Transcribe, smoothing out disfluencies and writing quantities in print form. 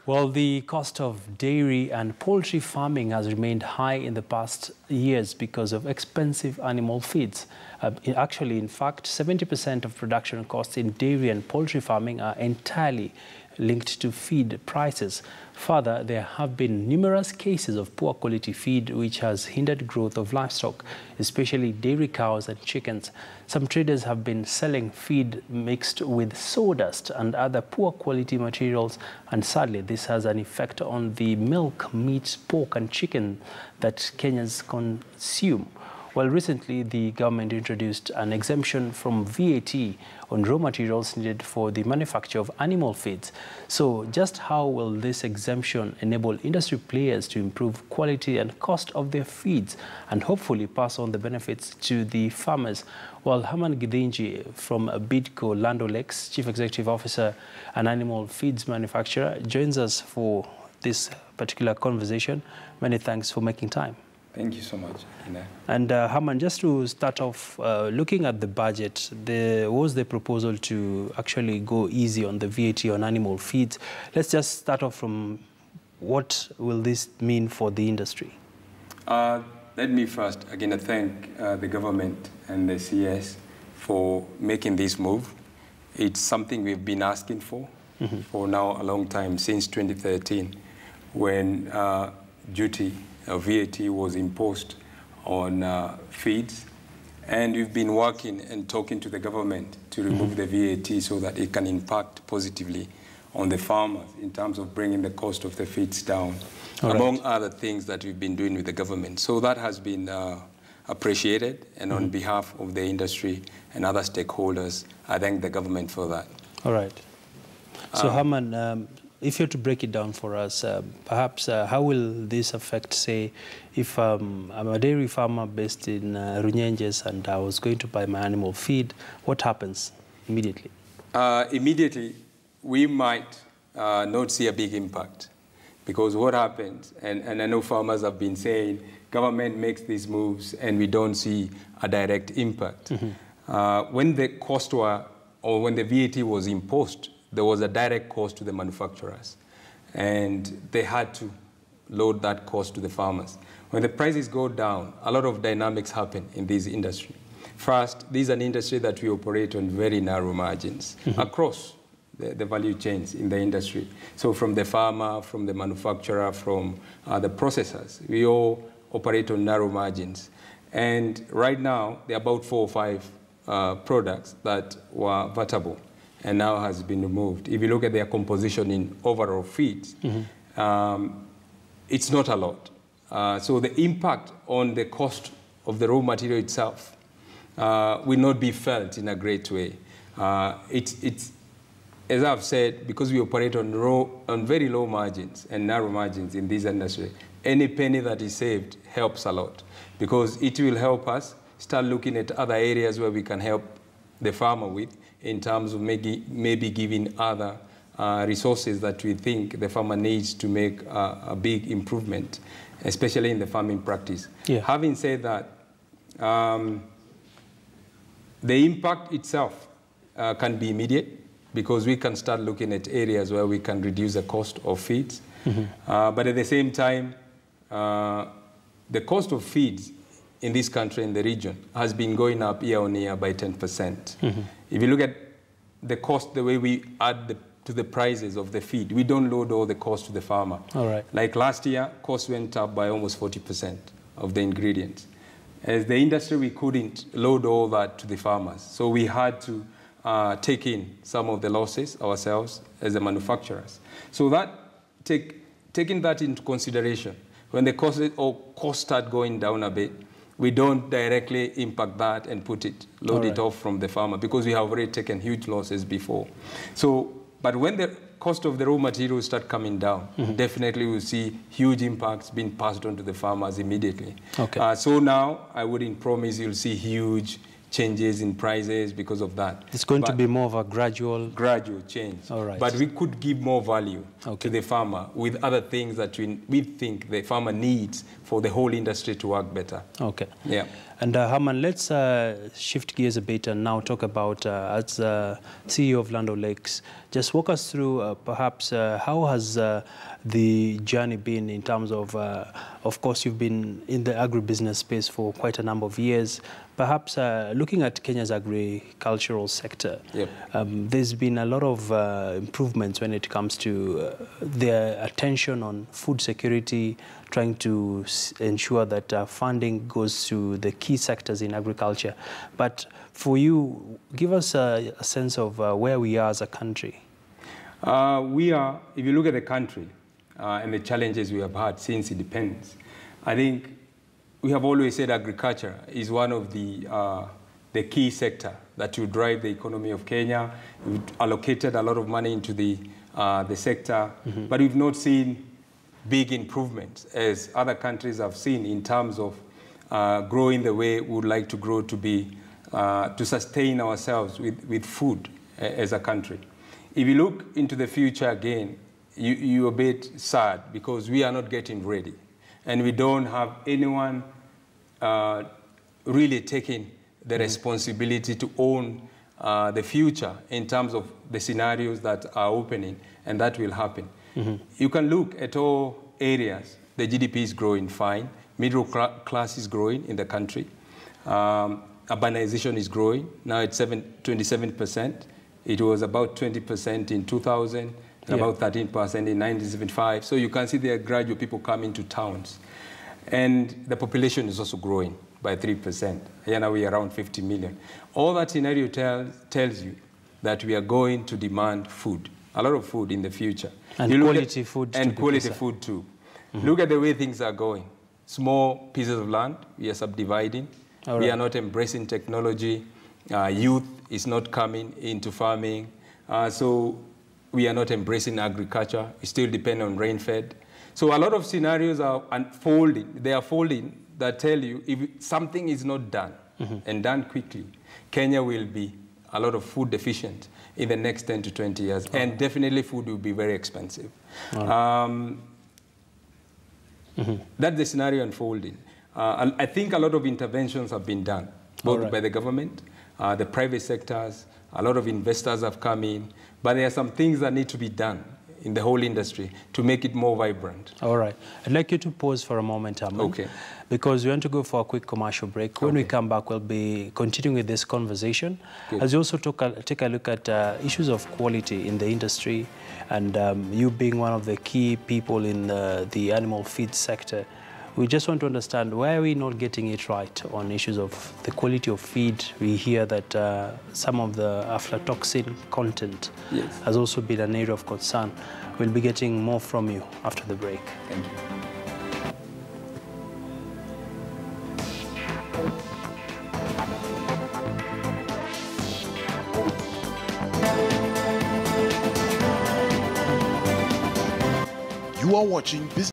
Well, the cost of dairy and poultry farming has remained high in the past years because of expensive animal feeds. Actually, in fact, 70% of production costs in dairy and poultry farming are entirely linked to feed prices. Further, there have been numerous cases of poor quality feed which has hindered growth of livestock, especially dairy cows and chickens. Some traders have been selling feed mixed with sawdust and other poor quality materials, and sadly this has an effect on the milk, meat, pork and chicken that Kenyans consume. Well, recently the government introduced an exemption from VAT on raw materials needed for the manufacture of animal feeds. So just how will this exemption enable industry players to improve quality and cost of their feeds and hopefully pass on the benefits to the farmers? Well, Herman Githinji from Bidco Land O'Lakes, Chief Executive Officer and animal feeds manufacturer, joins us for this particular conversation. Many thanks for making time. Thank you so much. And Herman, just to start off, looking at the budget, there was the proposal to actually go easy on the VAT on animal feeds. Let's just start off from what will this mean for the industry? Let me first, again, thank the government and the CS for making this move. It's something we've been asking for now a long time, since 2013, when duty VAT was imposed on feeds, and we've been working and talking to the government to remove the VAT so that it can impact positively on the farmers in terms of bringing the cost of the feeds down, among other things that we've been doing with the government. So that has been appreciated, and on behalf of the industry and other stakeholders, I thank the government for that. All right. So Herman, if you have to break it down for us, perhaps how will this affect, say, if I'm a dairy farmer based in Runyenjes and I was going to buy my animal feed, what happens immediately? Immediately, we might not see a big impact, because what happens, and I know farmers have been saying, government makes these moves and we don't see a direct impact. When the cost were, or when the VAT was imposed, there was a direct cost to the manufacturers, and they had to load that cost to the farmers. When the prices go down, a lot of dynamics happen in this industry. First, this is an industry that we operate on very narrow margins across the value chains in the industry. So from the farmer, from the manufacturer, from the processors, we all operate on narrow margins. And right now, there are about 4 or 5 products that were vatable and now has been removed. If you look at their composition in overall feeds, it's not a lot. So the impact on the cost of the raw material itself will not be felt in a great way. It's as I've said, because we operate on very low margins and narrow margins in this industry, any penny that is saved helps a lot, because it will help us start looking at other areas where we can help the farmer with, in terms of maybe giving other resources that we think the farmer needs to make a big improvement, especially in the farming practice. Having said that, the impact itself can be immediate, because we can start looking at areas where we can reduce the cost of feeds. But at the same time, the cost of feeds in this country, in the region, has been going up year on year by 10%. If you look at the cost, the way we add to the prices of the feed, we don't load all the cost to the farmer. Like last year, costs went up by almost 40% of the ingredients. As the industry, we couldn't load all that to the farmers. So we had to take in some of the losses ourselves as the manufacturers. So that, taking that into consideration, when the costs start going down a bit, we don't directly impact that and load it off from the farmer, because we have already taken huge losses before. So, but when the cost of the raw materials start coming down, definitely we'll see huge impacts being passed on to the farmers immediately. So now, I wouldn't promise you'll see huge changes in prices because of that. It's going to be more of a gradual change. All right. But we could give more value to the farmer with other things that we think the farmer needs for the whole industry to work better. Okay. Yeah. And Herman, let's shift gears a bit and now talk about, as CEO of Land O'Lakes, just walk us through perhaps how has the journey been in terms of course, you've been in the agribusiness space for quite a number of years. Perhaps looking at Kenya's agricultural sector, yep. There's been a lot of improvements when it comes to their attention on food security, trying to ensure that funding goes to the key sectors in agriculture. But for you, give us a sense of where we are as a country. We are, if you look at the country and the challenges we have had since independence, I think we have always said agriculture is one of the key sector that will drive the economy of Kenya. We've allocated a lot of money into the sector, but we've not seen big improvements as other countries have seen in terms of growing the way we would like to grow to sustain ourselves with food as a country. If you look into the future again, you're a bit sad because we are not getting ready. And we don't have anyone really taking the responsibility to own the future in terms of the scenarios that are opening, and that will happen. You can look at all areas. The GDP is growing fine. Middle class is growing in the country. Urbanization is growing. Now it's 27%. It was about 20% in 2000. About 13% in 1975. So you can see there are gradual people coming to towns. And the population is also growing by 3%. Here now we are around 50 million. All that scenario tells you that we are going to demand food, a lot of food in the future. And quality food. And quality food too. Look at the way things are going. Small pieces of land, we are subdividing. Right. We are not embracing technology. Youth is not coming into farming. So we are not embracing agriculture. We still depend on rain-fed. So a lot of scenarios are unfolding. They are folding that tell you if something is not done and done quickly, Kenya will be a lot of food deficient in the next 10 to 20 years. And definitely food will be very expensive. That's the scenario unfolding. I think a lot of interventions have been done, both by the government, the private sectors. A lot of investors have come in. But there are some things that need to be done in the whole industry to make it more vibrant. All right. I'd like you to pause for a moment, Herman. Okay. Because we want to go for a quick commercial break. When we come back, we'll be continuing with this conversation. Good. As you also take a look at issues of quality in the industry, and you being one of the key people in the animal feed sector, we just want to understand why are we not getting it right on issues of the quality of feed. We hear that some of the aflatoxin content has also been an area of concern. We'll be getting more from you after the break. Thank you. You are watching Business.